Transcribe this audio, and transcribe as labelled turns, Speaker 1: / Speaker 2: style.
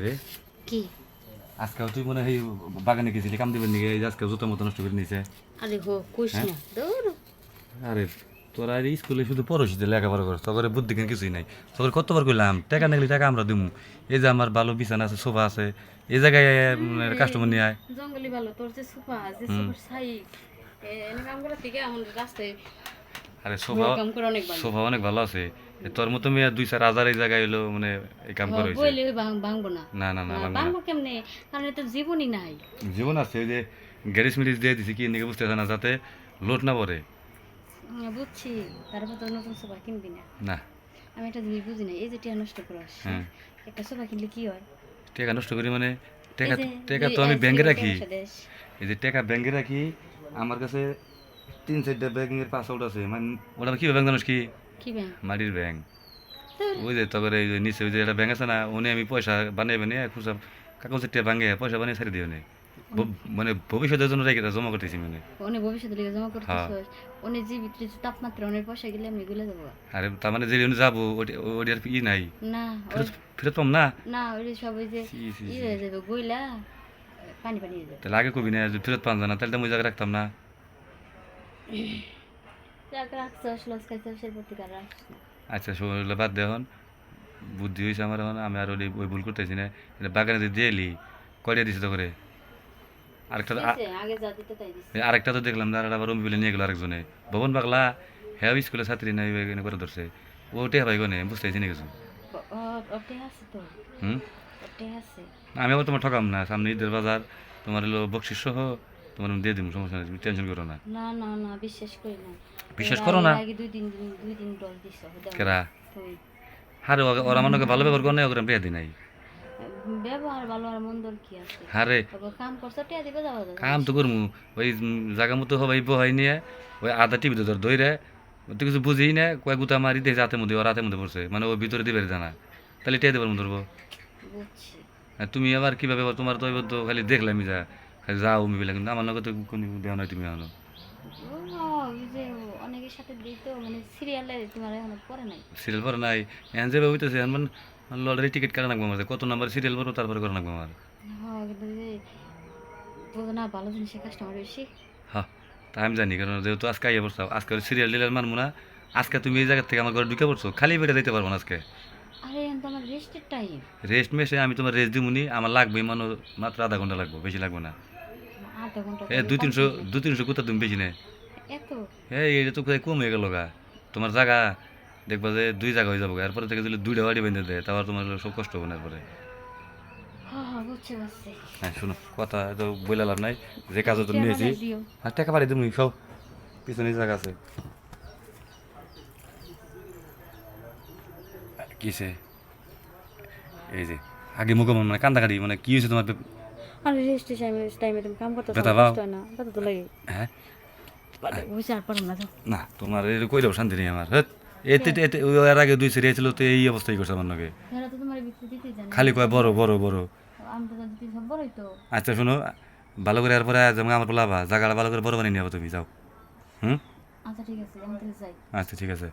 Speaker 1: রে
Speaker 2: কি
Speaker 1: আজকাল তুই মনে হয় বাগানে গেছিলি কাম দিবেন নাকি? এই যে আজকে জুতো মতো নষ্ট করে নিছে।
Speaker 2: আরে হো কইস
Speaker 1: হ্যাঁ?
Speaker 2: না দৌড়
Speaker 1: আরে তোরা এই স্কুলে শুধু পড়াশিতে লেখাপড়া করছ, তোর বুদ্ধি জ্ঞান কিছুই নাই। তোর কতবার কইলাম টাকা নিলে টাকা আমরা দিমু। এই যে আমার ভালো বিছানা আছে, সোফা আছে, এই জায়গায় কাস্টমার নিয়ে আয়।
Speaker 2: জঙ্গলি ভালো তোর যে সুপা যে
Speaker 1: হুম।
Speaker 2: সুপার সাই এনে কাম করা থেকে এমন রাস্তায়
Speaker 1: আরে
Speaker 2: ভালো
Speaker 1: সোফা
Speaker 2: কাম করে অনেক ভালো
Speaker 1: সোফা অনেক ভালো আছে। তোর মতো মেয়ে 2-4 হাজার এই জায়গায় এলো মানে এই কাম করে হয়েছে।
Speaker 2: বইলে ভাঙবো না
Speaker 1: না না না ভাঙবো না।
Speaker 2: ভাঙবো কেমনে কারণ এত জীবনই নাই
Speaker 1: জীবন আছে ওই যে গ্যারেজ মেরিজ দিয়ে দিছি কি নাকি বুঝতেছে না, যাতে লোড না পড়ে।
Speaker 2: বুঝছি তারপর তো নতুন সোফা কিনবি না
Speaker 1: না।
Speaker 2: আমি একটা জিনিস বুঝি না এই যে টিয়া নষ্ট করাস
Speaker 1: হ্যাঁ।
Speaker 2: একটা সোফা কিনলে কি হয়
Speaker 1: টাকা নষ্ট করি মানে
Speaker 2: এই
Speaker 1: টাকা
Speaker 2: যে
Speaker 1: টাকা তো আমি ব্যাংকে রাখি।
Speaker 2: টাকা দেশ
Speaker 1: এই যে টাকা ব্যাংকে রাখি, আমার কাছে 3-4টা ব্যাংকের পাসওয়ার্ড আছে। মানে ওটা কি ব্যাংক জানিস কি?
Speaker 2: কি ব্যাং
Speaker 1: মাটির ব্যাংক।
Speaker 2: তোর
Speaker 1: ওই যে তারপরে এই যে নিচে ওই যে একটা ব্যাংক আছে না, ওনে আমি পয়সা বানিয়ে বানিয়ে খুচরা কাগজের টিয়া ভাঙে পয়সা বানিয়ে ছেড়ে দিই ওনে। মানে ভবিষ্যতের জন্য রেখে জমা করতেছি মানে।
Speaker 2: অনেক ভবিষ্যতে লিগে জমা
Speaker 1: হ্যাঁ।
Speaker 2: করতেছস অনেক জীবিত কিছু তাপমাত্রা অনেক পয়সা গেলে আমি এগুলো দেবো
Speaker 1: আরে তার মানে যে যাবো ওটি আর ই নাই,
Speaker 2: না
Speaker 1: ফেরত ফেরত পাম না।
Speaker 2: না ওই সব ওই যে
Speaker 1: ছি, ছি,
Speaker 2: ই
Speaker 1: ছি।
Speaker 2: হয়ে যাবে গইলা পানি পানি হয়ে যাবে
Speaker 1: তাহলে আগে কবি না যদি ফেরত পান না, তাহলে তো আমি ওই জায়গায় রাখতাম না।
Speaker 2: যাক রাখছস লস খাইছস সেই প্রতিকার রাখছ না
Speaker 1: আচ্ছা শোলে বাদ দে এখন। বুদ্ধি হয়েছে আমার এখন, আমি আর ওই ভুল করতেছি না। এটা বাগানে যদি দিয়ে এলি কয়টা দিছে তো করে? আরেকটা
Speaker 2: দিছে আগে যা দিতে তাই দিছে
Speaker 1: আরেকটা তো দেখলাম না, আর আবার রুম বিলে নিয়ে গেলো আরেকজনে। ভবন পাগলা হ্যাঁ স্কুলের ছাত্রী নাই এখানে করে ধরছে। ওটে ভাই গনে বুঝতেছি না কিছু।
Speaker 2: ওটে আছে তো
Speaker 1: হুম।
Speaker 2: ওটে আছে
Speaker 1: আমি আবার তোমার ঠকাম না, সামনে ঈদের বাজার, তোমার হলো বকশিস সহ তোমার আমি দিয়ে দিব, সমস্যা নেই, তুমি টেনশন করো না।
Speaker 2: না না না বিশ্বাস করি না
Speaker 1: বিশ্বাস করো না?
Speaker 2: আগে দুই দিন ডল দিছ
Speaker 1: কেরা?
Speaker 2: তুমি
Speaker 1: হারে ওরা মনে ভালো ব্যবহার করে নাই, ওরা বিয়া দি নাই।
Speaker 2: ব্যবহার ভালো আর মন্দর কি আছে
Speaker 1: হারে
Speaker 2: তবে কাম করছ টিয়া দিবে যাওয়া যাবে
Speaker 1: কাম তো করমু, ওই জায়গা মতো হবাই বহাই নিয়ে ওই আধা টিভি ধর ধরে তো কিছু বুঝেই না, কয়েক গুতা মারি দিয়ে হাতের মধ্যে ওর হাতের মধ্যে পড়ছে, মানে ওর ভিতরে দিবে জানা, তাহলে টিয়া দেবার মতো ধরবো।
Speaker 2: বুঝছি
Speaker 1: আর তুমি আবার কীভাবে তোমার তো এবার তো খালি দেখলামই যা খালি যাও মিবিলা, কিন্তু আমার নগদ তো কোনো দেওয়া নাই তুমি এখনো।
Speaker 2: ওই যে অনেকের সাথে দিত মানে সিরিয়ালে তোমার এখনো পরে নাই
Speaker 1: সিরিয়াল পরে নাই, এখন যেভাবে হইতেছে এখন লটারি টিকিট কাটা লাগবো আমার, কত নাম্বার সিরিয়াল পড়বো তারপরে করা লাগবো আমার।
Speaker 2: হ্যাঁ কিন্তু যে বোঝো না ভালো জিনিসের কাস্টমার বেশি
Speaker 1: হ্যাঁ, তা আমি জানি, কারণ যেহেতু আজকে আইয়া পড়ছো, আজকে সিরিয়াল ডিলার মারবো না। আজকে তুমি এই জায়গা থেকে আমার ঘরে ঢুকে পড়ছো, খালি পেটে দিতে পারবো না আজকে।
Speaker 2: আরে এখন তো আমার রেস্টের টাইম
Speaker 1: রেস্ট মেসে আমি তোমার রেস্ট দিবনি, আমার লাগবে মাত্র আধা ঘন্টা লাগবে, বেশি লাগবে না।
Speaker 2: আধা ঘন্টা
Speaker 1: এ
Speaker 2: করে
Speaker 1: 200-300
Speaker 2: কমপ্লিট নাকি
Speaker 1: 200-300 কোথা তুমি বেশি নেই।
Speaker 2: এত
Speaker 1: এটা তো কোথায় কম হয়ে গেল গা। তোমার জায়গা দেখবা যে 2 জায়গা হয়ে যাবো, এরপরে থেকে যদি 2টা বাড়ি বেঁধে দেয় তারপর তোমার সব কষ্ট হবে না এরপরে।
Speaker 2: হ্যাঁ হ্যাঁ বুঝছি বুঝছি
Speaker 1: হ্যাঁ শোনো, কথা তো বলে লাভ নাই, যে কাজে তো
Speaker 2: টিয়া
Speaker 1: নিয়েছি।
Speaker 2: পাঠাই দিও
Speaker 1: আর টাকা বাড়ি তুমি সব পিছনে জায়গা আছে। কিসে? এই যে আগে মুখে মানে কান্দাকাটি, মানে কি হয়েছে তোমার?
Speaker 2: আরে রেস্টের টাইমে তুমি কাম করতে
Speaker 1: ব্যথা পাও?
Speaker 2: কষ্ট হয় না ব্যথা তো লাগে
Speaker 1: হ্যাঁ।
Speaker 2: বুঝছি আর পারো না যাও
Speaker 1: না তোমার এই কইলেও শান্তি নেই আমার। হ্যাঁ, এতে এতে এর আগে 2 সিরিয়াল ছিল তো এই অবস্থাই করছে আমার নাকি।
Speaker 2: এরা তো তোমার বিক্রি দিতেই জানে
Speaker 1: খালি কয় বড় বড় বড়।
Speaker 2: আমি তো দিতে সব বড়ই তো
Speaker 1: আচ্ছা শোনো, ভালো করে এরপরে যেমন আমার বলাবা জায়গাটা ভালো করে বড় বানিয়ে নিয়ে তুমি যাও। হুম।
Speaker 2: আচ্ছা ঠিক আছে আমি তাহলে যাই
Speaker 1: আচ্ছা ঠিক আছে।